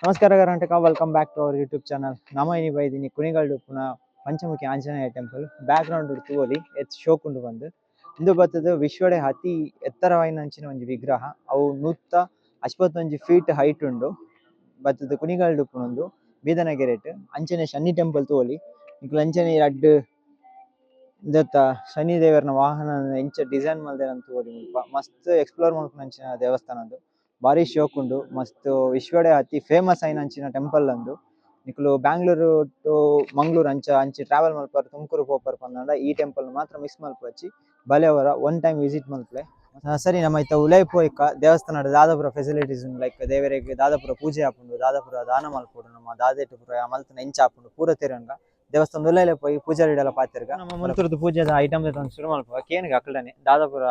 ನಮಸ್ಕಾರ Karnataka, welcome back to our YouTube channel. ನಮ್ಮ ಇನಿ ಬೈದಿನಿ ಕುಣಿಗಲ್ಡು ಪುನಃ Panchamukhi Anjaneya temple background ತೂವೊಲಿ ಶೋಕುಂಡು ಬಂದು ಇಂದು ಬತ್ತದ ವಿಶ್ವಡೆ ಅತಿ ಎತ್ತರವಾಯಿನಂಚಿನ ಒಂಜಿ ವಿಗ್ರಹ. ಅವು 151 ಫೀಟ್ ಹೈಟ್ ಉಂಡು. ಬತ್ತದ ಕುಣಿಗಲ್ಡು ಪುನೊಂದು ಬೀದನಗೆರೆಟ್ ಅಂಚನೆ ಶನಿ ಟೆಂಪಲ್ ತೂವೊಲಿ ನಿಕುಲು ಅಂಚನೆ ರಡ್ಡ್ ಇಂದತ್ತ ಶನಿ ದೇವರನ ವಾಹನ ಎಂಚ ಡಿಸೈನ್ ಮಲ್ದೆರ್ ಅಂತ ತೂವೊಲಿ ಮುಲ್ಪ ಮಸ್ತ್ ಎಕ್ಸ್ಪ್ಲೋರ್ ಮನ್ಪುನಂಚಿನ ದೇವಸ್ಥಾನ ಅದು. ಭಾರಿ ಶೋಕ್ ಉಂಡು. ಮಸ್ತ್ ವಿಶ್ವಡೆ ಅತಿ ಫೇಮಸ್ ಆಯಿನಂಚಿನ ಟೆಂಪಲ್ ಅಂದು. ನಿಕುಲು ಬ್ಯಾಂಗ್ಳೂರು ಟು ಮಂಗ್ಳೂರು ಅಂಚಿ ಟ್ರಾವೆಲ್ ಮಲ್ಪರು ತುಮಕೂರು ಪೋಪರ್ ಪಂದಾಂಡ ಈ ಟೆಂಪಲ್ ಮಾತ್ರ ಮಿಸ್ ಮಲ್ಪಚ್ಚಿ ಬಲೆಯವರ ಒನ್ ಟೈಮ್ ವಿಸಿಟ್ ಮಲ್ಪಲೆ. ಸರಿ, ನಮ್ಮ ಇತ್ತ ಉಲೈ ಪೋಯ್ಕ ದೇವಸ್ಥಾನದ ದಾದಾಪುರ ಫೆಸಿಲಿಟೀಸ್ ಉಂಡು. ಲೈಕ್ ದೇವರಿಗೆ ದಾದಾಪುರ ಪೂಜೆ ಆಪುಂಡು, ದಾದಾಪುರ ದಾನ ಮಲ್ಪುಡು, ನಮ್ಮ ದಾದೇಟ್ ಪುರ ಮಲ್ತನ ಎಂಚ ಆಪುಂಡು ಪೂರ ತೆರಂಗ ದೇವಸ್ಥಾನದ ಉಲೈಲೆ ಪೋಯಿ ಪೂಜಾರಿಡೆಲ್ಲ ಪಾತೆರ್ಗ ನಮ್ಮ ಮಲ್ತುರ್ದು ಪೂಜೆದ ಐಟಮ್ ಶುರು ಮಲ್ಪುವ ಕೇನ್ಗೆ ಅಕ್ಕಲ್ಡನೆ ದಾದಾಪುರ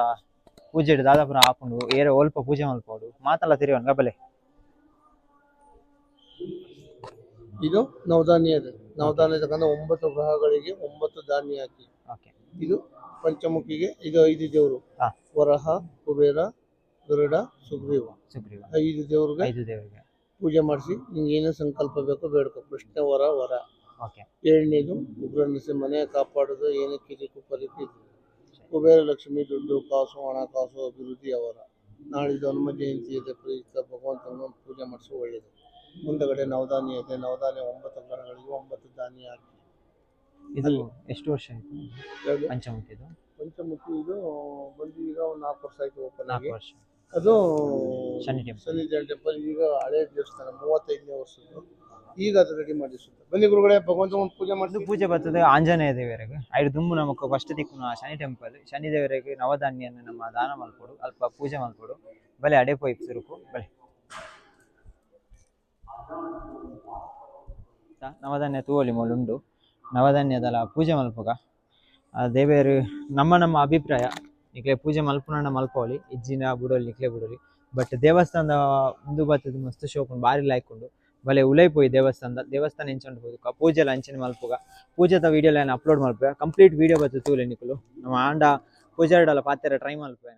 ಪೂಜೆ ದಾದಾಪುರ ಆಪುಂಡು ಏರೆ ಒಲ್ಪ ಪೂಜೆ ಮಲ್ಪೋಡು ಮಾತಲ್ಲ ತಿರುವನ್ ಗಬಲೆ. ಇದು ನವಧಾನ್ಯದ 9 ಗ್ರಹಗಳಿಗೆ 9 ಧಾನ್ಯ ಹಾಕಿ. ಇದು ಪಂಚಮುಖಿಗೆ ಇದು 5 ದೇವರು: ವರಹ, ಕುಬೇರ, ಗರುಡ, ಸುಗ್ರೀವ. 5 ದೇವ್ರಿಗೆ ಪೂಜೆ ಮಾಡಿಸಿ ನಿಂಗೆ ಏನೇ ಸಂಕಲ್ಪ ಬೇಕೋ ಬೇಡ್ಕೊ. ಕೃಷ್ಣ ವರ. 7ನೇದು ಉಗ್ರ ನರಸಿಂಹನೇ ಕಾಪಾಡೋದು, ಏನೇ ಕಿರಿಕು ಪರಿಕು. ಕುಬೇರ ಲಕ್ಷ್ಮಿ ದುಡ್ಡು ಕಾಸು ಹಣಕಾಸು ಅಭಿವೃದ್ಧಿ ಅವರ. ನಾಳಿದ್ದು ಹನುಮ ಜಯಂತಿ ಇದೆ, ಪ್ರಯುಕ್ತ ಭಗವಂತನ ಪೂಜೆ ಮಾಡಿಸೋ ಒಳ್ಳೆಯದು. ಮುಂದಗಡೆ ನವಧಾನ್ಯ ಇದೆ. ನವಧಾನ್ಯ 9 ಗ್ರಹಗಳಿಗೆ 9 ಧಾನ್ಯ ಹಾಕಿ. ಇದು ಎಷ್ಟು ವರ್ಷ ಆಯ್ತು ಪಂಚಮುಖಿದು? ಪಂಚಮುಖಿ ಇದು ಬಂದು ಈಗ 4 ವರ್ಷ ಆಯ್ತು ಓಪನ್ ಆಗಿ. ಅದು ಶನಿ ಟೆಂಪಲ್ ಈಗ ಹಳೆ ದೇವಸ್ಥಾನ 35ನೇ ವರ್ಷದ್ದು. ಈಗ ಅದು ರೆಡಿ ಮಾಡಿ ಬನ್ನಿ ಗುರುಗಳೇ, ಭಗವಂತ ಪೂಜೆ ಮಾಡಿ. ಪೂಜೆ ಬರ್ತದೆ ಆಂಜನೇಯ ದೇವರಿಗೆ ಐದು ದುಂಬು ನಮಕ್ ಫಸ್ಟ್ ದಿಕ್ಕು ಶನಿ ಟೆಂಪಲ್. ಶನಿ ದೇವರಿಗೆ ನವಧಾನ್ಯನ ನಮ್ಮ ದಾನ ಮಲ್ಪೋಡು, ಅಲ್ಪ ಪೂಜೆ ಮಲ್ಪೋಡು ಬಲೆ ಅಡೆ ಪೋಯ್ ಸುರುಕು ಬಲೆ ನವಧಾನ್ಯ ತೂವಲಿ ಮೊಲುಂಡು. ನವಧಾನ್ಯದಲ್ಲ ಪೂಜೆ ಮಲ್ಪಗ ದೇವೇರು ನಮ್ಮ ಅಭಿಪ್ರಾಯ ನಿಕ್ಲೆ ಪೂಜೆ ಮಲ್ಪುನ ಮಲ್ಪೋಲಿ ಇಜ್ಜಿನ ಬುಡೋಲಿ ನಿಕ್ಲೆ ಬುಡೋಲಿ. ಬಟ್ ದೇವಸ್ಥಾನದ ಮುಂದು ಬರ್ತದ ಮಸ್ತ್ ಶೋಕುಂಡು, ಭಾರಿ ಲಾಯ್ಕೊಂಡು ಬಲೆ ಉಲೈ ಪೋಯಿ ದೇವಸ್ಥಾನ ಎಂಚಂಡು ಹೋಗುಕ ಪೂಜೆ ಎಲ್ಲ ಅಂಚಿನ ಮಲ್ಪುಗ. ಪೂಜೆದ ವಿಡಿಯೋ ಎಲ್ಲ ಅಪ್ಲೋಡ್ ಮಲ್ಪೆ, ಕಂಪ್ಲೀಟ್ ವಿಡಿಯೋ ಬರ್ತದೆ ತೂಲೆ ನಿಕುಲು ನಮ್ಮ ಆಂಡ ಪೂಜಾರಿಡಲ್ಲ ಪಾತೆರ ಟ್ರೈ ಮಲ್ಪೆ.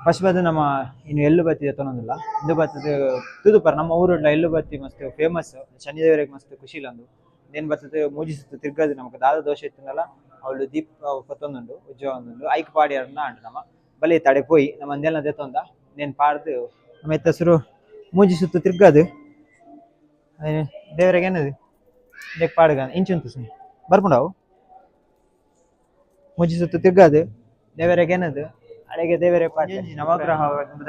ಫಸ್ಟ್ ಬರ್ತದೆ ನಮ್ಮ ಇನ್ನು ಎಳ್ಳು ಬತ್ತಿ ತೊಂದಿಲ್ಲ. ಇಂದು ಬರ್ತದೆ ತೂದುಪರ ನಮ್ಮ ಊರುಡ್ಲ ಎಳ್ಳು ಬತ್ತಿ ಮಸ್ತ್ ಫೇಮಸ್. ಶನಿ ದೇವರಿಗೆ ಮಸ್ತ್ ಖುಷಿ ಇಲ್ಲ ಅಂದು ಏನ್ ಬರ್ತದೆ ಮೂಜಿ ಸುತ್ತ ತಿರ್ಗದು ನಮಗೆ ದಾದ ದೋಷ ಇತ್ತಿನಲ್ಲ ಅವಳು ದೀಪ ಕೊತ್ತೊಂದುಂಡು ಉಜ್ಜವ ಒಂದುಂಡು ಐಕ್ ಪಾಡಿಯಾರನ್ನ ಅಂಡು ನಮ್ಮ ಬಲಿ ತಡೆ ಪೋಯಿ ನಮ್ಮ ಅಂದೆಲ್ಲ ತೆತ್ತೊಂದ ನೇನು ಪಾಡ್ದು ನಮ್ಮ ಎತ್ತ ಸುರು ಮೂಜಿ ಸುತ್ತ ತಿರ್ಗದು ದೇವರಿಗೆ ಏನದು ದೇಕ್ ಪಾಡ್ಗ ಇಂಚುಂತು ಸುಮ್ಮನೆ ಬರ್ಪುಂಡವು ಮೂಜಿ ಸುತ್ತ ತಿರ್ಗದು ದೇವರಿಗೆ ಏನದು ಅಡೆಗೆ ದೇವರೇ ಪಾಠ ನವಗ್ರಹ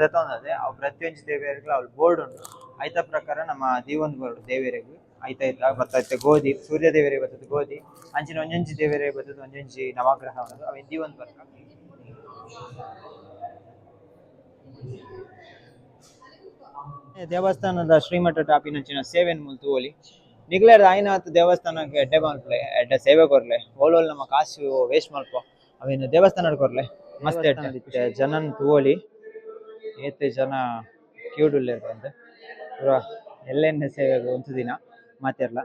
ದತ್ತೊಂದದೆ ಅವು ಪ್ರತಿಯೊಂದು ದೇವರಿಗೆ ಅವ್ಳು ಬೋರ್ಡ್ ಉಂಟು. ಐತ ಪ್ರಕಾರ ನಮ್ಮ ದೀವೊಂದು ಬೋರ್ಡ್ ದೇವರಿಗೆ ಐತ ಬರ್ತೈತೆ ಗೋಧಿ ಸೂರ್ಯ ದೇವರಿಗೆ ಬರ್ತದೆ ಗೋಧಿ ಅಂಚಿನ ಒಂಜೊಂಜಿ ದೇವರಿಗೆ ಬರ್ತದೆ ಒಂಜೊಂಜಿ ನವಗ್ರಹ ಉಂಟು ಅವು ದೀವೊಂದು ಬರ್ಕ. ದೇವಸ್ಥಾನದ ಶ್ರೀಮಠ ಟಾಪಿನಂಚಿನ ಸೇವೆನ್ ಮುಲ್ ತೂವಲಿ ನಿಗ್ಲೇರ್ ಆಯ್ನಾತ್ ದೇವಸ್ಥಾನಕ್ಕೆ ಎಡ್ಡೆ ಮಲ್ಪಲೆ ಎಡ್ಡೆ ಸೇವೆ ಕೊರ್ಲೆ ಓಲೋಲ್ ನಮ್ಮ ಕಾಸು ವೇಸ್ಟ್ ಮಲ್ಪ ಅವೇನು ದೇವಸ್ಥಾನ ಕೊರ್ಲೆ ಮಸ್ತ್ ಎಡ್ಡೆ ಜನನ್ ತೂವಲಿ ಏತೆ ಜನ ಕ್ಯೂಡುಲ್ಲೇರ್ ಬಂದು ಪೂರ ಎಲ್ಲೆಣ್ಣೆ ಸೇವೆಗೆ ಒಂದು ದಿನ ಮಾತೆರ್ಲ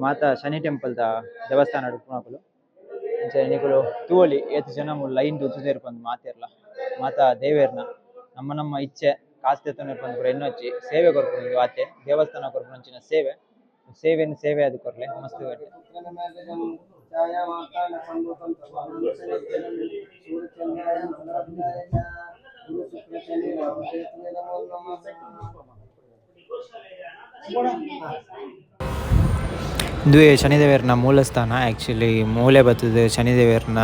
ಮಾತ ಶನಿ ಟೆಂಪಲ್ದ ದೇವಸ್ಥಾನ ಉಪ್ಪುನಕುಲು ನಿಕುಲು ತೂವಲಿ ಏತು ಜನ ಲೈನ್ ಉತ್ತುದೇರ್ ಬಂದು ಮಾತೆರ್ಲ ಮಾತ ದೇವೇರ್ನ ನಮ್ಮ ಇಚ್ಛೆ ಕಾಸು ತೆತ್ತೊಂದಿರ್ ಬಂದು ಪೂರ ಇನ್ನೊಚ್ಚಿ ಸೇವೆ ಕೊರ್ಪುಂಡು ಆತೆ ದೇವಸ್ಥಾನ ಕೊರ್ಪುನಂಚಿನ ಸೇವೆ ಅದು ಕೊರ್ಲೆ ಮಸ್ತ್ ಗಟ್ಟೆ. ಇದು ಶನಿದೇವರನ ಮೂಲಸ್ಥಾನ. ಆ್ಯಕ್ಚುಲಿ ಮೂಲೆ ಬರ್ತದೆ ಶನಿದೇವರನ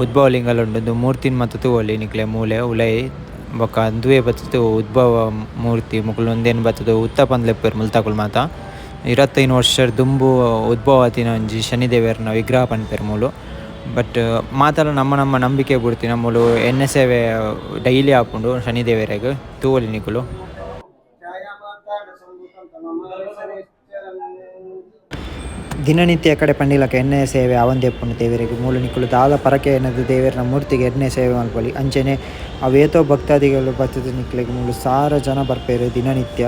ಉದ್ಭವ ಲಿಂಗಲುಂಡು ಮೂರ್ತಿನ ಮತ್ತು ತೂವಲಿ ನಿಕ್ಲೆ ಮೂಲೆ ಉಲೈ ಬೊಕ್ಕ ದುವೆ ಬತ್ತದು ಉದ್ಭವ ಮೂರ್ತಿ ಮುಕುಲು ಒಂದೇನು ಬರ್ತದೆ ಉತ್ತಪಂದ್ ಲೆಪ್ಪರು ಮುಲ್ತಾಕುಲು ಮಾತ 25 ವರ್ಷ ದುಂಬು ಉದ್ಭವ ಆತಿನ ಒಂಜಿ ಶನಿದೇವರನ ವಿಗ್ರಹ ಪನ್ಪೆರು ಮೂಲು. ಬಟ್ ಮಾತಲ್ಲ ನಮ್ಮ ನಂಬಿಕೆ ಬಿಡ್ತಿ ನಮ್ಮಲು ಎಣ್ಣೆ ಸೇವೆ ಡೈಲಿ ಆಪುಂಡು ಶನಿದೇವರಿಗೆ ತೂವಲಿ ನಿಕುಲು. ದಿನನಿತ್ಯ ಕಡೆ ಪಂಡಿಲಕ ಎಣ್ಣೆ ಸೇವೆ ಅವಂದೇ ಪುಣ್ಯ ದೇವರಿಗೆ ಮೂಲ ನಿಕುಲು ದಾದ ಪರಕೆ ಎನ್ನದು ದೇವರನ ಮೂರ್ತಿಗೆ ಎಣ್ಣೆ ಸೇವೆ ಮಲ್ಪೊಲಿ ಅಂಚನೆ ಅವೇತೋ ಭಕ್ತಾದಿಗಳು ಬರ್ತದೆ ನಿಕ್ಲೆಗೆ ಮೂಲು ಸಾರ ಜನ ಬರ್ಪೇರು ದಿನನಿತ್ಯ.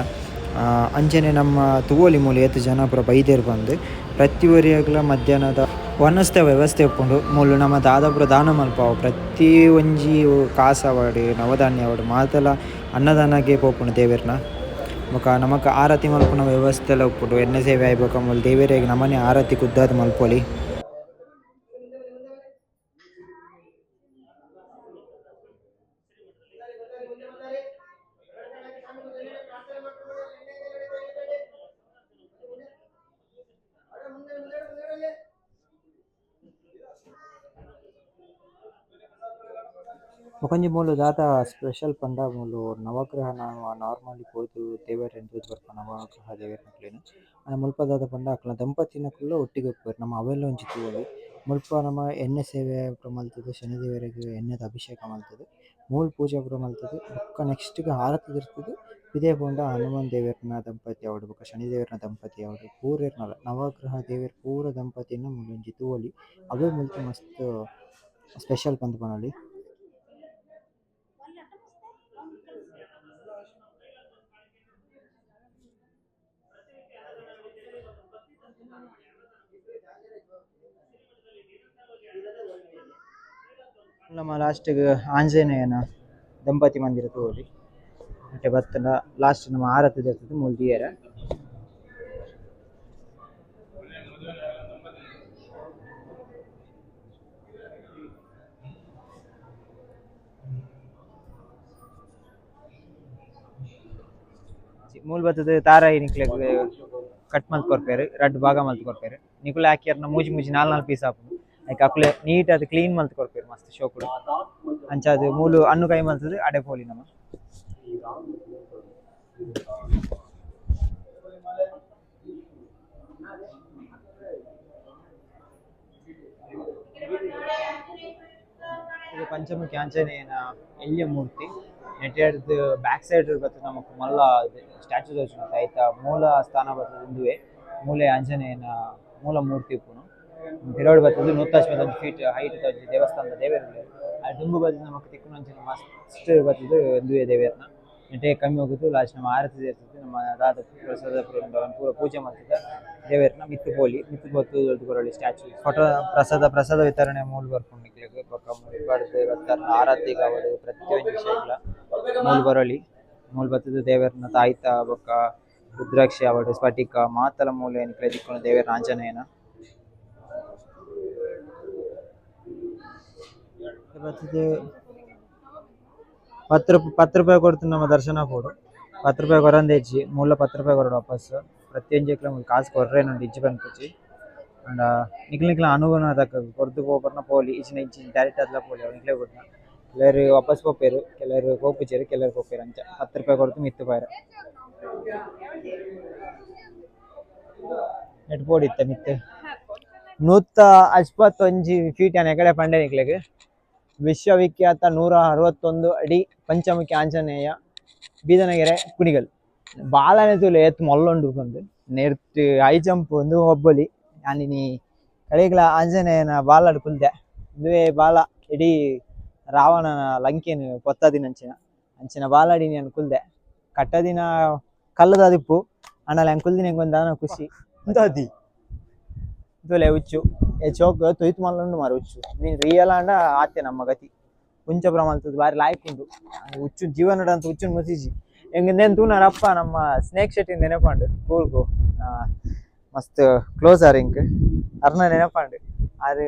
ಅಂಚನೆ ನಮ್ಮ ತುವೋಲಿ ಮೂಲೆ ಏತ್ ಜನ ಪೂರ ಬೈದೇರು ಬಂದು ಪ್ರತಿ ಒರಿಯಾಗಲ ಮಧ್ಯಾಹ್ನದ ವನಸ್ತೆ ವ್ಯವಸ್ಥೆ ಉಪ್ಪುಂಡು ಮೂಲು ನಮ್ಮ ದಾದಾಪುರ ದಾನ ಮಲ್ಪಾವು ಪ್ರತಿ ಒಂಜಿ ಕಾಸವಾಡು ನವಧಾನ್ಯ ಆವಡು ಮಾತೆಲ್ಲ ಅನ್ನದಾನಗೆ ಪೋಪುಂಡು ದೇವೆರ್ನ ಬೊಕ ನಮಕ್ ಆರತಿ ಮಲ್ಪುನ ವ್ಯವಸ್ಥೆ ಎಲ್ಲ ಉಪ್ಪುಂಡು ಎಣ್ಣೆ ಸೇವೆ ಆಯ್ಬೇಕ ಮೂಲು ದೇವೆರೆಗ್ ನಮನೆ ಆರತಿ ಕುದ್ದಾದ ಮಲ್ಪೊಲಿ. ಒಂಜಿ ಮೂಲು ದಾತ ಸ್ಪೆಷಲ್ ಪಂಡ ಮೂಲು ನವಗ್ರಹ ನಾರ್ಮಲಿ ಪೋದು ದೇವೆರ್ ಎಂದೂದು ಬರ್ಪ ನವಗ್ರಹ ದೇವೆರ್ ನಕ್ಲೆನ್ ಅಂಡ ಮುಲ್ಪ ದಾದ ಪಂಡ ಅಕ್ಲ ದಂಪತಿನಕುಲ್ಲ ಒಟ್ಟಿಗೆ ಉಪ್ಪುವೆರ್. ನಮ್ಮ ಅವೆಲ್ಲ ಒಂಜಿ ತೂವೊಲಿ ಮುಲ್ಪ ನಮ ಎಣ್ಣೆ ಸೇವೆ ಪೂರ ಮಲ್ತುದು ಶನಿ ದೇವೆರೆಗ್ ಎಣ್ಣೆದ ಅಭಿಷೇಕ ಮಲ್ತುದು ಮೂಲು ಪೂಜೆ ಪೂರ ಮಲ್ತುದು ಬೊಕ್ಕ ನೆಕ್ಸ್ಟ್‌ಗ್ ಆರತಿ ತಿರ್ತುದು ಪಿದಯ ಪೋಂಡ ಹನುಮಾನ್ ದೇವೆರ್ನ ದಂಪತಿ ಆವಡ್ ಬೊಕ ಶನಿ ದೇವೆರ್ನ ದಂಪತಿ ಆವಡ್ ಪೂರೆರ್ನಲ ನವಗ್ರಹ ದೇವೆರ್ ಪೂರ ದಂಪತಿನ ಮೂಲು ಒಂಜಿ ತೂವೊಲಿ ಅವೇ ಮುಲ್ತು ಮಸ್ತ್ ಸ್ಪೆಷಲ್ ಪಂದ್ ಪನೊಲಿ. ನಮ್ಮ ಲಾಸ್ಟ್‌ಗ್ ಆಂಜನೇಯನ ದಂಪತಿ ಮಂದಿರ ತೂವೊಲಿ ಮತ್ತೆ ಬತ್ತುಂಡ ಲಾಸ್ಟ್ ನಮ್ಮ ಆರತಿ ದೆತ್ತುದು ಮೂಲು ದಿಯೆರೆ. ಮೂಲು ಬತ್ತುದು ತಾರಾಯಿ ನಿಕ್ಲೆಗ್ ಕಟ್ ಮಲ್ತ್ ಕೊರ್ಪೆರ್ ರಡ್ಡ್ ಭಾಗ ಮಲ್ತ್ ಕೊರ್ಪೆರ್ ನಿಕುಲು ಆಕಿಯರ್ನ ಮೂಜಿ ಮೂಜಿ ನಾಲ್ ಪೀಸ್ ಆಪುಂಡು ಐಕ್ ಅಕ್ಲೆ ನೀಟ್ ಆದ್ ಕ್ಲೀನ್ ಮಲ್ತ್ ಕೊರ್ಪೆರ್ ಮಸ್ತ್ ಶೋಕುಡು ಅಂಚಾದ್ ಮೂಲು ಹಣ್ಣು ಕೈ ಮಲ್ತುದು ಅಡೆ ಪೋಲಿ ನಮ. ಇದು ಪಂಚಮುಖಿ ಆಂಜನೇಯನ ಎಲ್ಯ ಮೂರ್ತಿ ನೆಟೆಡ್ದ್ ಬ್ಯಾಕ್ ಸೈಡ್ ಬತ್ತುದು ನಮಕ್ ಮಲ್ಲ ಸ್ಟ್ಯಾಚು ತೋಜುಂಡು ಐತ ಮೂಲ ಸ್ಥಾನ ಬತ್ತುದು ಉಂದುವೆ ಮೂಲೆ ಆಂಜನೇಯನ ಮೂಲ ಮೂರ್ತಿ ಉಪ್ಪುನು ಪಿರವುಡು ಬತ್ತುದು 180 ಫೀಟ್ ಹೈಟ್ ದ ಒಂಜಿ ದೇವಸ್ಥಾನದ ದೇವೆರ್ ಉಲ್ಲೇರ್ ಅದು ದುಂಬು ಬತ್ತುದು ನಮಕ್ ತಿಕ್ಕುನಂಚಿನ ಮಸ್ತ್ ಬತ್ತುದು ಉಂದುವೆ ದೇವೆರ್ನ ನೆಟೆ ಕಮ್ಮಿ ಹೋಗುದು ಲಾಸ್ಟ್ ನಮ್ಮ ಆರತಿ ದೇರ್ತುದು ನಮ್ಮ ದಾದ ಪ್ರಸಾದ ಪೂರ ಪೂಜೆ ಮಲ್ತುದ ದೇವೆರ್ನ ಮಿತ್ತು ಪೋಲಿ ಮಿತ್ತು ಬತ್ತುದು ಕೊರೊಲಿ ಸ್ಟ್ಯಾಚು ಫೋಟೋ ಪ್ರಸಾದ ವಿತರಣೆ ಮೂಲು ಬರ್ಪುಂಡು ನಿಕ್ಲೆಗ್ ಬೊಕ ಮುಲ್ಪಡ್ದ್ ಬತ್ತರ್ನ ಆರತಿಗ್ ಆವಡ್ ಪ್ರತಿ ಒಂಜಿ ವಿಷಯಗ್ಲ ಮೂಲು ಬರೊಲಿ ಮೂಲು ಬತ್ತುದು ದೇವೆರ್ನ ತಾಯ್ತ ಬೊಕ ರುದ್ರಾಕ್ಷಿ ಆವಡ್ ಸ್ಫಟಿಕ ಮಾತಲ ಮೂಲೆ ನಿಕ್ಲೆ ತಿಕ್ಕುನ ದೇವೆರ್ನ ಆಂಜನೇಯನ ಬತ್ತುದು 10 ರೂಪಾಯಿ ಕೊಡ್ತು ನಮ್ಮ ದರ್ಶನ ಪೋಡು 10 ರೂಪಾಯಿ ಕೊರಂದೇಜಿ ಮೂಲ 10 ರೂಪಾಯಿ ಕೊರಡು ವಾಪಸ್ ಪ್ರತಿಯೊಂಜಿಕ್ಲ ಮೂಲು ಕಾಸು ಕೊರ್ರೇನುಂಡು ಇಜ್ಜಿ ಪನ್ಪುಜಿ ಅಂಡ ನಿಕ್ಲೆಗ್ಲ ಅನುಗುಣ ದಕ್ಕ ಕೊರ್ದು ಪೋಪರ್ನ ಪೋಲಿ ಇಜ್ಜಿನ ಇಜ್ಜಿ ಡೈರೆಕ್ಟ್ ಅದ್ಲ ಪೋಲಿ ಅವು ನಿಕ್ಲೆ ಕೊಡ್ನ ಕೆಲವೆರ್ ವಾಪಸ್ ಪೋಪೆರ್ ಕೆಲವೆರ್ ಪೋಪುಜೆರ್ ಕೆಲವೆರ್ ಪೋಪೆರ್ ಅಂಚ 10 ರೂಪಾಯಿ ಕೊರ್ದು ಮಿತ್ತು ಪಾಯೆರೆ ನೆಟ್ ಪೋಡಿತ್ತ ಮಿತ್ತು 151 ಫೀಟ್ ಎಕಡೆ ಪಂಡೆ ನಿಕ್ಲೆಗ್ ವಿಶ್ವವಿಖ್ಯಾತ 161 ಅಡಿ ಪಂಚಮುಖಿ ಆಂಜನೇಯ ಬೀದನಗೆರೆ ಕುಣಿಗಲ್ ಬಾಲನೆ ತೂಲೆ ಏತ್ ಮೊಲ್ಲೊಂಡು ಬಂದು ನೆರ್ತ್ ಹೈ ಜಂಪ್ ಒಂದು ಒಬ್ಬೊಲಿ ಯಾನಿನಿ ಕಡೆಗ್ಲ ಆಂಜನೇಯನ ಬಾಲಡ್ ಕುಲ್ದೆ ಇಂದುವೆ ಬಾಲ ಇಡೀ ರಾವಣನ ಲಂಕೆನ್ ಪೊತ್ತದಿನಂಚಿನ ಅಂಚಿನ ಬಾಲಡಿನಿ ಅನ್ ಕುಲ್ದೆ ಕಟ್ಟದಿನ ಕಲ್ಲದ ದಿಪ್ಪು ಅಣ್ಣಲ ಹೆಂಗ್ ಕುಲ್ದಿನ ಹೆಂಗ್ ದಾನ ಖುಷಿ ಇಂತದಿ ತೂಲೆ ಹುಚ್ಚು ಎ ಚೋಕ್ ತೊಯ್ತು ಮಲ್ಲೊಂಡು ಮಾರು ಹುಚ್ಚು ನೀನ್ ರಿಯಲ್ ಆಂಡ ಆತೆ ನಮ್ಮ ಗತಿ ಕುಂಚಪುರ ಮಲ್ತುದು ಬಾರಿ ಲಾಯ್ಕ್ ಉಂಡು ಹುಚ್ಚು ಜೀವನಡ್ ಅಂತ ಹುಚ್ಚುನ್ ಮುಸಿಜಿ ಹೆಂಗಂದೇನು ತೂನರಪ್ಪ ನಮ್ಮ ಸ್ನೇಕ್ ಶೆಟ್ಟಿ ನೆನಪಂಡು ಕೂರ್ಗು ಮಸ್ತ್ ಕ್ಲೋಸ್ ಆರ್ ಇಂಕ್ ಅರ್ನ ನೆನಪಂಡು ಆರು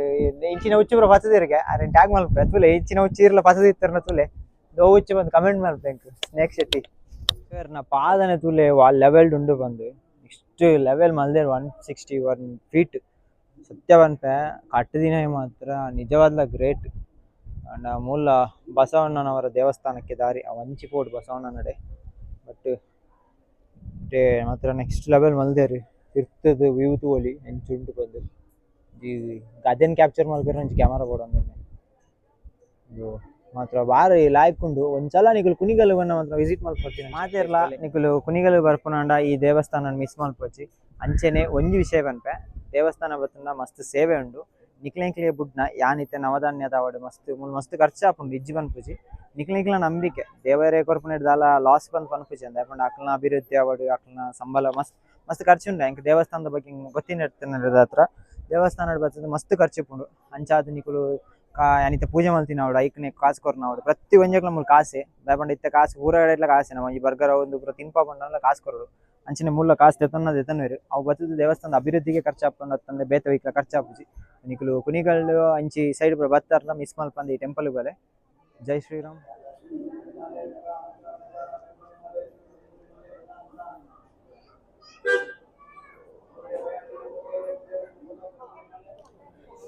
ಇಂಚಿನ ಹುಚ್ಚು ಪೂರ ಪತ್ತದಿರ್ಗೆ ಆರೆ ಟ್ಯಾಗ್ ಮಲ್ಪೆ ತೂಲೆ ಇಂಚಿನ ಹುಚ್ಚು ಇರ್ಲ ಪತ್ತದಿತ್ತರ್ನ ತೂಲೆ ದೋ ಹುಚ್ಚು ಬಂದು ಕಮೆಂಟ್ ಮಲ್ಪೆ ಇಂಕ್ ಸ್ನೇಕ್ ಶೆಟ್ಟಿ ಇವ್ರನ್ನ ಪಾದನೆ ತೂಲೆ ವಾಲ್ ಲೆವೆಲ್ಡ್ ಉಂಡು ಬಂದು ಇಷ್ಟು ಲೆವೆಲ್ ಮಲ್ದೇರು 161 ಫೀಟ್ ಸತ್ಯ ಪನ್ಪೆ ಕಟ್ಟದಿನ ಮಾತ್ರ ನಿಜವಾದ್ಲ ಗ್ರೇಟ್ ಅಂಡ ಮೂಲ ಬಸವಣ್ಣನವರ ದೇವಸ್ಥಾನಕ್ಕೆ ದಾರಿ ಅವಂಚಿ ಪೋಡು ಬಸವಣ್ಣ ನಡೆ ಬಟ್ ಮಾತ್ರ ನೆಕ್ಸ್ಟ್ ಲೆವೆಲ್ ಮಲ್ದೇರು ತಿರ್ತದ ವ್ಯೂ ತೂವೊಲಿ ಎಂಚುಂಟು ಬಂದು ಈ ಗದೆನ್ ಕ್ಯಾಪ್ಚರ್ ಮಲ್ಪೆರ ಒಂಜಿ ಕ್ಯಾಮರಾ ಬೋರ್ಡ್ ಇದು ಮಾತ್ರ ಬಾರಿ ಲಾಯ್ಕ್ ಉಂಡು ಒಂದ್ಸಲ ನಿಕುಲು ಕುಣಿಗಲ್ ಬನ್ನ ಮಾತ್ರ ವಿಸಿಟ್ ಮಲ್ಪೊಚ್ಚಿನ ಮಾತೆರ್ಲ ನಿಕುಲು ಕುಣಿಗಲ್ ಬರ್ಪುನಾಂಡ ಈ ದೇವಸ್ಥಾನ ಮಿಸ್ ಮಲ್ಪೊಚ್ಚಿ ಅಂಚೆನೆ ಒಂಜಿ ವಿಷಯ ಪನ್ಪೆ ದೇವಸ್ಥಾನ ಬತ್ತುಂಡ ಮಸ್ತ್ ಸೇವೆ ಉಂಡು ನಿಕ್ಲೆಂಕ್ಲೆ ಬುಡ್ನ ಯಾನಿತ್ತೆ ನವಧಾನ್ಯದ ಆವಡ್ ಮಸ್ತ್ ಖರ್ಚಾಪುಂಡು ಇಜ್ಜಿ ಪನ್ಪುಜಿ ನಿಕ್ಲ ನಂಬಿಕೆ ದೇವರೇ ಕೊರ್ಪುನ ದಾಲ ಲಾಸ್ ಬಂದ್ ಪನ್ಪುಜಂದ ಯಾಕಂದ್ರೆ ಅಕ್ಲನ ಅಭಿವೃದ್ಧಿ ಆವಡು ಅಕ್ಲನ ಸಂಬಳ ಮಸ್ತ್ ಖರ್ಚು ಉಂಡು ಎಂಕ್ ದೇವಸ್ಥಾನದ ಬಗ್ಗೆ ಗೊತ್ತಿನ ಇರ್ತೇನೆ ಹತ್ರ ದೇವಸ್ಥಾನದ ಬರ್ತದೆ ಮಸ್ತ್ ಖರ್ಚು ಉಂಡು ಅಂಚಾದ ನಿಕುಲು ಅನಿತ ಪೂಜೆ ಮಲ್ತಿನ ಅವಡು ಐಕ್ನೆ ಕಾಸು ಕೊರ್ನ ಅವಡು ಪ್ರತಿ ಒಂಜಕ್ಲ ಮೂಲ ಕಾಸೆ ದಾಯಪಂಡ ಇತ್ತ ಕಾಸು ಊರಗಡೆ ಕಾಸೆ ನಮ್ಮ ಈ ಬರ್ಗರ್ ಒಂದು ಪೂರ ತಿನ್ಪ ಬಂಡ ಕಾಸು ಕೊರೋಡು ಅಂಚಿನ ಮೂಲ ಕಾಸು ತೆತ್ತನವೇರು ಅವು ಬರ್ತದೆ ದೇವಸ್ಥಾನದ ಅಭಿವೃದ್ಧಿಗೆ ಖರ್ಚಾಪಂಡು ತಂದೆ ಬೇತ ವೈಕ್ಲ ಖರ್ಚಾಪುಜಿ ನಿಕುಲು ಕುಣಿಗಲ್ಲು ಅಂಚಿ ಸೈಡ್ ಪೂರ ಬತ್ತಾರ್ಲ ಮಿಸ್ ಮಲ್ಪಂದ ಈ ಟೆಂಪಲ್ ಬಲೆ ಜೈ ಶ್ರೀರಾಮ್.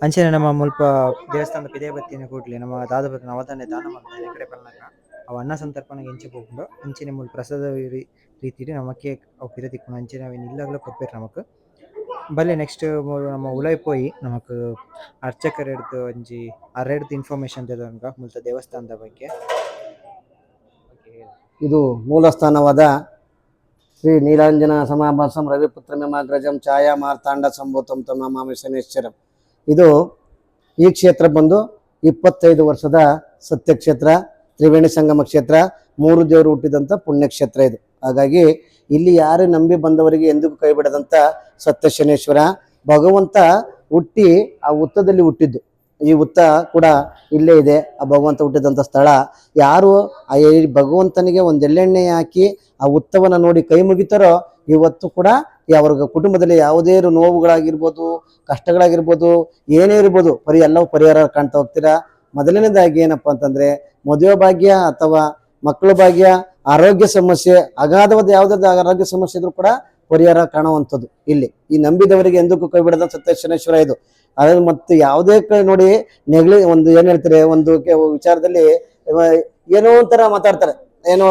ಅಂಚನೆ ನಮ್ಮ ಮುಲ್ಪ ದೇವಸ್ಥಾನದ ಪಿದೇ ಬತ್ತಿನ ಕೂಡ್ಲಿ ನಮ್ಮ ದಾದ ಅವಧಾನ ದಾನ ಮಾಡ್ತಾರೆ ಈ ಕಡೆ ಪಲ್ಲಕ ಅವು ಅನ್ನ ಸಂತರ್ಪಣೆಗೆ ಹೆಂಚೆ ಹೋಗ್ಕೊಂಡು ಅಂಚಿನ ಮುಲ್ಪ ಪ್ರಸಾದ ರೀತಿ ನಮಕ್ಕೆ ಅವು ಪಿರ ತಿಕ್ಕೊಂಡು ಅಂಚಿನ ಅವೇನು ಇಲ್ಲಾಗಲೂ ಕೊಡ್ಬೇಕು ನಮಕ್ ಬಲ್ಲೆ ನೆಕ್ಸ್ಟ್ ನಮ್ಮ ಉಲೈ ಪೋಯಿ ನಮಕ್ ಅರ್ಚಕರು ಹಿಡ್ದು ಒಂಜಿ ಅರೆಡ್ದು ಇನ್ಫಾರ್ಮೇಶನ್ ತೆದನಕ ಮುಲ್ತ ದೇವಸ್ಥಾನದ ಬಗ್ಗೆ. ಇದು ಮೂಲಸ್ಥಾನವಾದ ಶ್ರೀ ನೀಲಾಂಜನ ಸಮಾಭಾಸಂ ರವಿಪುತ್ರ ಮೇಮಾಗ್ರಜಂ ಛಾಯಾ ಮಾರ್ತಾಂಡ ಸಂಭೂತಂ ತಮ್ಮ ಮಾಮಿ ಶನೇಶ್ವರಂ. ಇದು ಈ ಕ್ಷೇತ್ರ ಬಂದು 25 ವರ್ಷದ ಸತ್ಯಕ್ಷೇತ್ರ, ತ್ರಿವೇಣಿ ಸಂಗಮ ಕ್ಷೇತ್ರ, 3 ದೇವರು ಹುಟ್ಟಿದಂಥ ಪುಣ್ಯಕ್ಷೇತ್ರ ಇದು. ಹಾಗಾಗಿ ಇಲ್ಲಿ ಯಾರು ನಂಬಿ ಬಂದವರಿಗೆ ಎಂದಿಗೂ ಕೈ ಬಿಡದಂಥ ಸತ್ಯ ಶನೇಶ್ವರ ಭಗವಂತ ಹುಟ್ಟಿ ಆ ಹುತ್ತದಲ್ಲಿ ಹುಟ್ಟಿದ್ದು. ಈ ಹುತ್ತ ಕೂಡ ಇಲ್ಲೇ ಇದೆ. ಆ ಭಗವಂತ ಹುಟ್ಟಿದಂಥ ಸ್ಥಳ. ಯಾರು ಆ ಭಗವಂತನಿಗೆ ಒಂದು ಎಳ್ಳೆಣ್ಣೆ ಹಾಕಿ ಆ ಹುತ್ತವನ್ನು ನೋಡಿ ಕೈ ಮುಗಿತಾರೋ ಇವತ್ತು ಕೂಡ ಅವ್ರ ಕುಟುಂಬದಲ್ಲಿ ಯಾವುದೇ ನೋವುಗಳಾಗಿರ್ಬೋದು, ಕಷ್ಟಗಳಾಗಿರ್ಬೋದು, ಏನೇ ಇರ್ಬೋದು ಎಲ್ಲವೂ ಪರಿಹಾರ ಕಾಣ್ತಾ ಹೋಗ್ತೀರಾ. ಮೊದಲನೇದಾಗಿ ಏನಪ್ಪ ಅಂತಂದ್ರೆ ಮದುವೆ ಭಾಗ್ಯ ಅಥವಾ ಮಕ್ಕಳ ಭಾಗ್ಯ, ಆರೋಗ್ಯ ಸಮಸ್ಯೆ, ಅಗಾಧವಾದ ಯಾವುದಾದ್ರು ಆರೋಗ್ಯ ಸಮಸ್ಯೆ ಇದ್ರೂ ಕೂಡ ಪರಿಹಾರ ಕಾಣುವಂಥದ್ದು ಇಲ್ಲಿ. ಈ ನಂಬಿದವರಿಗೆ ಎಂದಕ್ಕೂ ಕೈ ಬಿಡದ ಸತ್ಯ ಶನೇಶ್ವರ ಇದು. ಅದ್ರಲ್ಲಿ ಮತ್ತೆ ಯಾವುದೇ ನೋಡಿ ನೆಗಳಿ ಒಂದು ಏನ್ ಹೇಳ್ತಾರೆ, ಒಂದು ವಿಚಾರದಲ್ಲಿ ಏನೋ ಒಂಥರ ಮಾತಾಡ್ತಾರೆ, ಏನೋ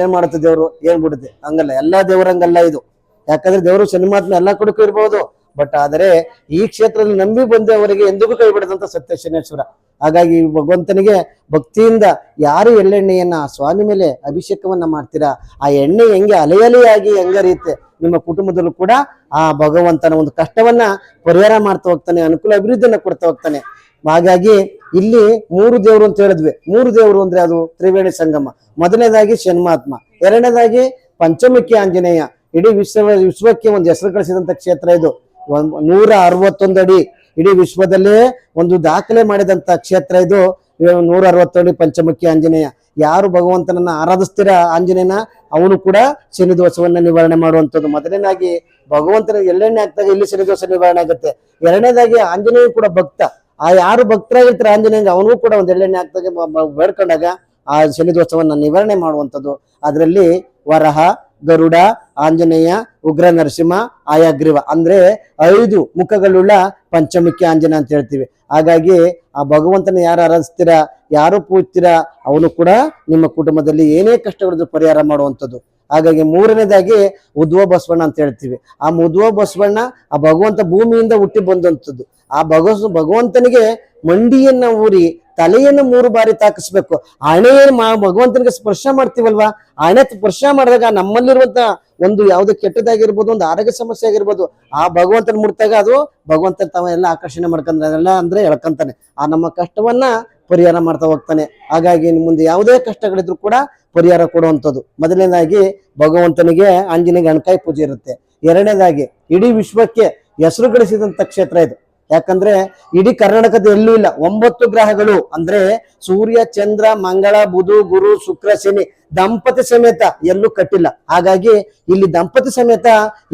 ಏನ್ ಮಾಡುತ್ತೆ ದೇವ್ರು ಏನ್ ಬಿಡುತ್ತೆ, ಹಂಗಲ್ಲ. ಎಲ್ಲಾ ದೇವರಂಗಲ್ಲ ಇದು. ಯಾಕಂದ್ರೆ ದೇವರು ಶನಿಮಾತ್ಮ ಎಲ್ಲಾ ಕಡೆಗೂ ಇರ್ಬೋದು. ಬಟ್ ಆದರೆ ಈ ಕ್ಷೇತ್ರದಲ್ಲಿ ನಂಬಿ ಬಂದವರಿಗೆ ಎಂದಿಗೂ ಕೈ ಬಿಡದಂತ ಸತ್ಯ ಶನೇಶ್ವರ. ಹಾಗಾಗಿ ಭಗವಂತನಿಗೆ ಭಕ್ತಿಯಿಂದ ಯಾರು ಎಳ್ಳೆಣ್ಣೆಯನ್ನ ಸ್ವಾಮಿ ಮೇಲೆ ಅಭಿಷೇಕವನ್ನ ಮಾಡ್ತೀರಾ, ಆ ಎಣ್ಣೆ ಹೆಂಗೆ ಅಲೆಯಲೆಯಾಗಿ ಹೆಂಗರಿಯುತ್ತೆ ನಿಮ್ಮ ಕುಟುಂಬದಲ್ಲೂ ಕೂಡ ಆ ಭಗವಂತನ ಒಂದು ಕಷ್ಟವನ್ನ ಪರಿಹಾರ ಮಾಡ್ತಾ ಹೋಗ್ತಾನೆ, ಅನುಕೂಲ ಅಭಿವೃದ್ಧಿಯನ್ನ ಕೊಡ್ತಾ ಹೋಗ್ತಾನೆ. ಹಾಗಾಗಿ ಇಲ್ಲಿ 3 ದೇವರು ಅಂತ ಹೇಳಿದ್ವಿ. 3 ದೇವರು ಅಂದ್ರೆ ಅದು ತ್ರಿವೇಣಿ ಸಂಗಮ. ಮೊದಲನೇದಾಗಿ ಶನ್ಮಾತ್ಮ, ಎರಡನೇದಾಗಿ ಪಂಚಮುಖಿ ಆಂಜನೇಯ. ಇಡೀ ವಿಶ್ವಕ್ಕೆ ಒಂದು ಹೆಸರು ಗಳಿಸಿದಂತ ಕ್ಷೇತ್ರ ಇದು. 161 ಅಡಿ ಇಡೀ ವಿಶ್ವದಲ್ಲೇ ಒಂದು ದಾಖಲೆ ಮಾಡಿದಂತ ಕ್ಷೇತ್ರ ಇದು. 160 ಅಡಿ ಪಂಚಮುಖಿ ಆಂಜನೇಯ. ಯಾರು ಭಗವಂತನನ್ನ ಆರಾಧಿಸ್ತೀರ ಆಂಜನೇಯನ, ಅವನು ಕೂಡ ಶನಿ ದೋಷವನ್ನ ನಿವಾರಣೆ ಮಾಡುವಂಥದ್ದು. ಮೊದಲನೇದಾಗಿ ಭಗವಂತನ ಎಳ್ಳೆಣ್ಣೆ ಹಾಕ್ದಾಗ ಇಲ್ಲಿ ಶನಿ ದೋಷ ನಿವಾರಣೆ ಆಗುತ್ತೆ. ಎರಡನೇದಾಗಿ ಆಂಜನೇಯ ಕೂಡ ಭಕ್ತ. ಆ ಯಾರು ಭಕ್ತರಾಗಿರ್ತಾರೆ ಆಂಜನೇಯ, ಅವನು ಕೂಡ ಒಂದು ಎಳ್ಳೆಣ್ಣೆ ಹಾಕ್ದಾಗ ಬೇಡ್ಕೊಂಡಾಗ ಆ ಶನಿ ದೋಷವನ್ನ ನಿವಾರಣೆ ಮಾಡುವಂಥದ್ದು. ಅದರಲ್ಲಿ ವರಹ, ಗರುಡ, ಆಂಜನೇಯ, ಉಗ್ರ ನರಸಿಂಹ, ಆಯಾಗ್ರೀವ ಅಂದ್ರೆ 5 ಮುಖಗಳುಳ್ಳ ಪಂಚಮುಖಿ ಆಂಜನೇಯ ಅಂತ ಹೇಳ್ತೀವಿ. ಹಾಗಾಗಿ ಆ ಭಗವಂತನ ಯಾರು ಆರಾಧಿಸ್ತೀರಾ, ಯಾರು ಪೂಜ್ತೀರಾ, ಅವನು ಕೂಡ ನಿಮ್ಮ ಕುಟುಂಬದಲ್ಲಿ ಏನೇ ಕಷ್ಟಗಳಿದ್ರು ಪರಿಹಾರ ಮಾಡುವಂಥದ್ದು. ಹಾಗಾಗಿ 3ನೇದಾಗಿ ಉದ್ವ ಬಸವಣ್ಣ ಅಂತ ಹೇಳ್ತೀವಿ. ಆ ಉದ್ವ ಬಸವಣ್ಣ ಆ ಭಗವಂತ ಭೂಮಿಯಿಂದ ಹುಟ್ಟಿ ಬಂದಂಥದ್ದು. ಆ ಭಗವಂತನಿಗೆ ಮಂಡಿಯನ್ನ ಊರಿ ತಲೆಯನ್ನು 3 ಬಾರಿ ತಾಕಿಸ್ಬೇಕು. ಹಣೆಯನ್ನು ಭಗವಂತನಿಗೆ ಸ್ಪರ್ಶ ಮಾಡ್ತೀವಲ್ವಾ, ಹಣೆ ಸ್ಪರ್ಶ ಮಾಡಿದಾಗ ನಮ್ಮಲ್ಲಿರುವಂತ ಒಂದು ಯಾವುದೇ ಕೆಟ್ಟದಾಗಿರ್ಬೋದು, ಒಂದು ಆರೋಗ್ಯ ಸಮಸ್ಯೆ ಆಗಿರ್ಬೋದು, ಆ ಭಗವಂತನ ಮುಟ್ಟಾಗ ಅದು ಭಗವಂತ ತಾವ ಎಲ್ಲ ಆಕರ್ಷಣೆ ಮಾಡ್ಕೊಂಡ್ರೆಲ್ಲ ಅಂದ್ರೆ ಎಳ್ಕೊಂತಾನೆ. ಆ ನಮ್ಮ ಕಷ್ಟವನ್ನ ಪರಿಹಾರ ಮಾಡ್ತಾ ಹೋಗ್ತಾನೆ. ಹಾಗಾಗಿ ಮುಂದೆ ಯಾವುದೇ ಕಷ್ಟಗಳಿದ್ರು ಕೂಡ ಪರಿಹಾರ ಕೊಡುವಂಥದ್ದು. ಮೊದಲನೇದಾಗಿ ಭಗವಂತನಿಗೆ ಆಂಜನೇಯ ಗಣಕಾಯಿ ಪೂಜೆ ಇರುತ್ತೆ. ಎರಡನೇದಾಗಿ ಇಡೀ ವಿಶ್ವಕ್ಕೆ ಹೆಸರು ಗಳಿಸಿದಂತ ಕ್ಷೇತ್ರ ಇದು. ಯಾಕಂದ್ರೆ ಇಡೀ ಕರ್ನಾಟಕದ ಎಲ್ಲೂ ಇಲ್ಲ. 9 ಗ್ರಹಗಳು ಅಂದ್ರೆ ಸೂರ್ಯ, ಚಂದ್ರ, ಮಂಗಳ, ಬುಧ, ಗುರು, ಶುಕ್ರ, ಶನಿ ದಂಪತಿ ಸಮೇತ ಎಲ್ಲೂ ಕಟ್ಟಿಲ್ಲ. ಹಾಗಾಗಿ ಇಲ್ಲಿ ದಂಪತಿ ಸಮೇತ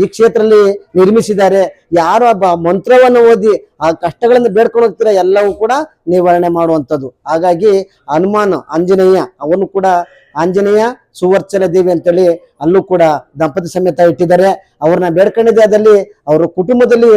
ಈ ಕ್ಷೇತ್ರದಲ್ಲಿ ನಿರ್ಮಿಸಿದ್ದಾರೆ. ಯಾರು ಮಂತ್ರವನ್ನು ಓದಿ ಆ ಕಷ್ಟಗಳನ್ನು ಬೇಡ್ಕೊಂಡು ಹೋಗ್ತೀರಾ ಎಲ್ಲವೂ ಕೂಡ ನಿವಾರಣೆ ಮಾಡುವಂಥದ್ದು. ಹಾಗಾಗಿ ಹನುಮಾನ್ ಆಂಜನೇಯ, ಅವನು ಕೂಡ ಆಂಜನೇಯ ಸುವರ್ಚನ ದೇವಿ ಅಂತೇಳಿ ಅಲ್ಲೂ ಕೂಡ ದಂಪತಿ ಸಮೇತ ಇಟ್ಟಿದ್ದಾರೆ. ಅವ್ರನ್ನ ಬೇಡ್ಕೊಂಡಿದ್ದೆ ಅದಲ್ಲಿ ಅವ್ರ ಕುಟುಂಬದಲ್ಲಿ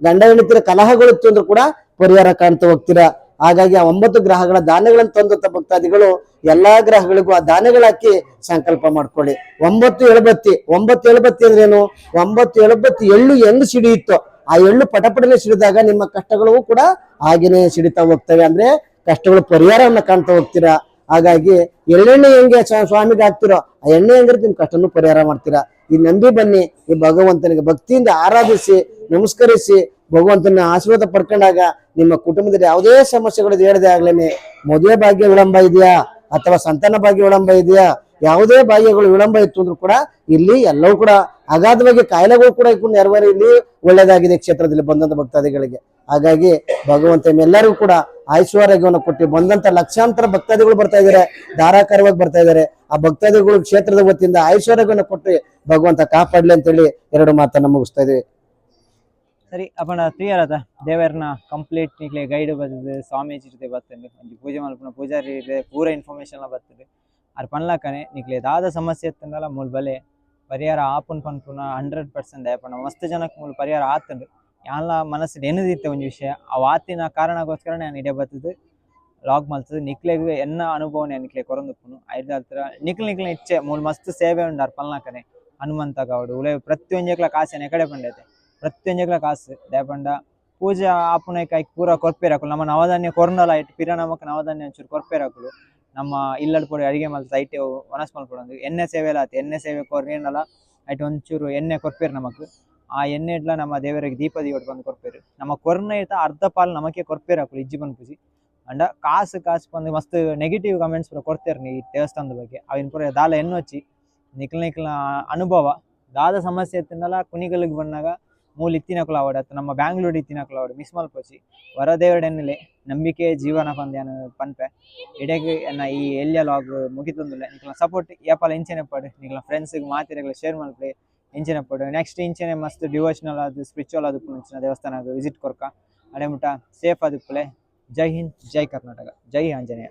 ಗಂಡ ಹೆಂಡತಿರ ಕಲಹಗಳಿತ್ತು ಅಂದ್ರೂ ಕೂಡ ಪರಿಹಾರ ಕಾಣ್ತಾ ಹೋಗ್ತೀರಾ. ಹಾಗಾಗಿ ಆ 9 ಗ್ರಹಗಳ ಧಾನ್ಯಗಳನ್ನು ತಂದಂತ ಭಕ್ತಾದಿಗಳು ಎಲ್ಲಾ ಗ್ರಹಗಳಿಗೂ ಆ ಧಾನ್ಯಗಳು ಹಾಕಿ ಸಂಕಲ್ಪ ಮಾಡ್ಕೊಳ್ಳಿ. 9 ಎಳಬತ್ತಿ. 9 ಎಳಬತ್ತಿ ಅಂದ್ರೇನು? 9 ಎಳಬತ್ತಿ ಎಳ್ಳು ಹೆಂಗ್ ಸಿಡಿಯುತ್ತೋ ಆ ಎಳ್ಳು ಪಟಪಟನೆ ಸಿಡಿದಾಗ ನಿಮ್ಮ ಕಷ್ಟಗಳು ಕೂಡ ಹಾಗೇನೆ ಸಿಡಿತಾ ಹೋಗ್ತವೆ. ಅಂದ್ರೆ ಕಷ್ಟಗಳು ಪರಿಹಾರವನ್ನ ಕಾಣ್ತಾ ಹೋಗ್ತೀರಾ. ಹಾಗಾಗಿ ಎಳ್ಳೆಣ್ಣೆ ಹೆಂಗೆ ಸ್ವಾಮಿಗೆ ಹಾಕ್ತಿರೋ ಆ ಎಣ್ಣೆ ಹೆಂಗಿರುತ್ತೆ ನಿಮ್ ಕಷ್ಟನೂ ಪರಿಹಾರ ಮಾಡ್ತೀರಾ. ಈ ನಂಬಿ ಬನ್ನಿ, ಈ ಭಗವಂತನಿಗೆ ಭಕ್ತಿಯಿಂದ ಆರಾಧಿಸಿ ನಮಸ್ಕರಿಸಿ ಭಗವಂತನ ಆಶೀರ್ವಾದ ಪಡ್ಕೊಂಡಾಗ ನಿಮ್ಮ ಕುಟುಂಬದಲ್ಲಿ ಯಾವುದೇ ಸಮಸ್ಯೆಗಳು ಹೇಳದೆ ಆಗ್ಲೇನೆ ಮದುವೆ ಭಾಗ್ಯ ವಿಳಂಬ ಇದೆಯಾ ಅಥವಾ ಸಂತಾನ ಭಾಗ್ಯ ವಿಳಂಬ ಇದೆಯಾ, ಯಾವುದೇ ಭಾಗ್ಯಗಳು ವಿಳಂಬ ಇತ್ತು ಅಂದ್ರೂ ಕೂಡ ಇಲ್ಲಿ ಎಲ್ಲವೂ ಕೂಡ ಅಗಾಧವಾಗಿ ಕಾಯಿಲೆಗಳು ಕೂಡ ನೆರವೇರಿ ಇಲ್ಲಿ ಒಳ್ಳೆಯದಾಗಿದೆ ಕ್ಷೇತ್ರದಲ್ಲಿ ಬಂದಂತ ಭಕ್ತಾದಿಗಳಿಗೆ. ಹಾಗಾಗಿ ಭಗವಂತ ಎಲ್ಲರಿಗೂ ಕೂಡ ಐಶ್ವರ್ಯವನ್ನು ಕೊಟ್ಟು ಬಂದಂತ ಲಕ್ಷಾಂತರ ಭಕ್ತಾದಿಗಳು ಬರ್ತಾ ಇದ್ದಾರೆ, ಧಾರಾಕಾರವಾಗಿ ಬರ್ತಾ ಇದ್ದಾರೆ. ಆ ಭಕ್ತಾದಿಗಳು ಕ್ಷೇತ್ರದ ವತಿಯಿಂದ ಐಶ್ವರ್ಯವನ್ನು ಕೊಟ್ಟು ಭಗವಂತ ಕಾಪಾಡ್ಲಿ ಅಂತೇಳಿ ಎರಡು ಮಾತನ್ನ ಮುಗಿಸ್ತಾ ಇದೀವಿ. ಸರಿ ಅಪ್ಪಣ ಕ್ಲಿಯರ್ ಆತ ದೇವರನ್ನ ಕಂಪ್ಲೀಟ್ ನಿಕ್ಲೆ ಗೈಡ್ ಬರ್ತದೆ, ಸ್ವಾಮೀಜಿ ಜೊತೆ ಬರ್ತದೆ, ಒಂಜಿ ಪೂಜೆ ಮಲ್ಪನ ಪೂಜಾರಿ ಪೂರ ಇನ್ಫಾರ್ಮೇಶನ್ ಬರ್ತದೆ. ಅರ್ ಪನ್ಲಕ್ಕನೆ ನಿಕ್ಲೆ ದಾದ ಸಮಸ್ಯೆ ಎತ್ತಂದಲ್ಲ ಮೂಲ ಬಲೆ ಪರಿಹಾರ ಆಪನ್ ಪನ್ಪುನ 100% ಆಪಣ ಮಸ್ತ್ ಜನಕ್ಕೆ ಮೂಲ ಪರಿಹಾರ ಆತಂಡು. ಯಾನ್ಲ ಮನಸ್ಸಿಗೆ ಎನ್ನದಿತ್ತೆ ಒಂದು ವಿಷಯ ಆ ವಾತಿನ ಕಾರಣಕ್ಕೋಸ್ಕರ ನಾನು ಇಡೇ ಬರ್ತದೆ ಲಾಗ್ ಮಲ್ತದೆ. ನಿಕ್ಲೆಗೆ ಎನ್ನ ಅನುಭವನೆ ನಿಕ್ಲೆ ಕೊರಂದುಪ್ಪುನು ಐದು ಹತ್ರ ನಿಕ್ಲೆ ಇಚ್ಛೆ ಮೂಲ ಮಸ್ತ್ ಸೇವೆ ಉಂಡು ಅರ್ ಪನ್ಲಕ್ಕನೆ ಹನುಮಂತ ಗೌಡು ಉಳೆ ಪ್ರತಿಯೊಂಜಕ್ಲ ಕಾಸೇನೆ ಕಡೆ ಪಂಡೈತೆ ಪ್ರತಿಯೊಂಜಕ್ಲ ಕಾಸು ದೇಪಂಡ ಪೂಜೆ ಆಪುನ ಕೈಕ್ ಪೂರ ಕೊರ್ಪೇರಾಕುಲು ನಮ್ಮ ನವಧಾನ್ಯ ಕೊರಂಡಲ ಐಟ್ ಪಿರ ನಮಕ್ ನವಧಾನ್ಯ ಒಂಚೂರು ಕೊರ್ಪೇರಾಕುಲು ನಮ್ಮ ಇಲ್ಲಡ್ ಪೊಡಿ ಅಡಿಗೆ ಮಲ್ತ ಐಟೆ ಒನಸ್ ಮಲ್ಪೊಡೊಂದು ಎಣ್ಣೆ ಸೇವೆ ಆತಿ ಎಣ್ಣೆ ಸೇವೆ ಕೊರ್ನೇನಲ್ಲ ಐಟ್ ಒಂಚೂರು ಎಣ್ಣೆ ಕೊರ್ಪೇರು ನಮಕ್ ಆ ಎಣ್ಣೆ ಇಡ್ಲ ನಮ್ಮ ದೇವರಿಗೆ ದೀಪ ದೀವಡ್ ಬಂದು ಕೊರ್ಪೇರು ನಮ್ಮ ಕೊರ್ನ ಇರ್ತ ಅರ್ಧ ಪಾಲು ನಮಕ್ಕೆ ಕೊರ್ಪೇರಾಕುಲು ಇಜ್ಜಿ ಬಂದು ಪೂಜಿ ಅಂಡ ಕಾಸು ಬಂದು ಮಸ್ತ್ ನೆಗೆಟಿವ್ ಕಮೆಂಟ್ಸ್ ಪೂರ ಕೊಡ್ತೇರು ಈ ದೇವಸ್ಥಾನದ ಬಗ್ಗೆ ಅವಿನ ಪೂರ ದಾಲ ಎನ್ನೊಚ್ಚಿ ನಿಕ್ಲ ಅನುಭವ ದಾದ ಸಮಸ್ಯೆ ಎತ್ತಿನಲ್ಲ ಕುಣಿಗಲಿಗೆ ಬಂದಾಗ ಮೂಲ ಇತ್ತಿನಕುಲ ಆವಡತ್ ನಮ್ಮ ಬ್ಯಾಂಗ್ಳೂರ್ ಇತ್ತಿನಕುಲ ಆವಡು ಮಿಸ್ ಮಲ್ಪೋಚಿ ವರದೇವಡ ಎನ್ನಲೆ ನಂಬಿಕೆ ಜೀವನ ಪಂದ್ಯಾನ ಪನ್ಪೆ ಇಡೆಗೆ ಎನ್ನ ಈ ಎಲ್ಯ ಲಾಗ್ ಮುಗಿತೊಂದುಲ್ಲೆ ನಿಕ್ಲ ಸಪೋರ್ಟ್ ಯಾಪಲ ಇಂಚೆನೆ ಪಡು ನಿಕ್ಲ ಫ್ರೆಂಡ್ಸ್ಗೆ ಮಾತಿರಗಳ ಶೇರ್ ಮಲ್ಪೆ ಇಂಚೆನೆ ಪಡು ನೆಕ್ಸ್ಟ್ ಇಂಚೆನೆ ಮಸ್ತ್ ಡಿವೋಷನಲ್ ಅದು ಸ್ಪಿರಿಚುವಲ್ ಅದು ಪುನಂಚಿನ ದೇವಸ್ಥಾನ ವಿಸಿಟ್ ಕೊರ್ಕ ಅಡೆ ಮುಟ ಸೇಫ್ ಅದು ಜೈ ಹಿಂದ್ ಜೈ ಕರ್ನಾಟಕ ಜೈ ಆಂಜನೇಯ.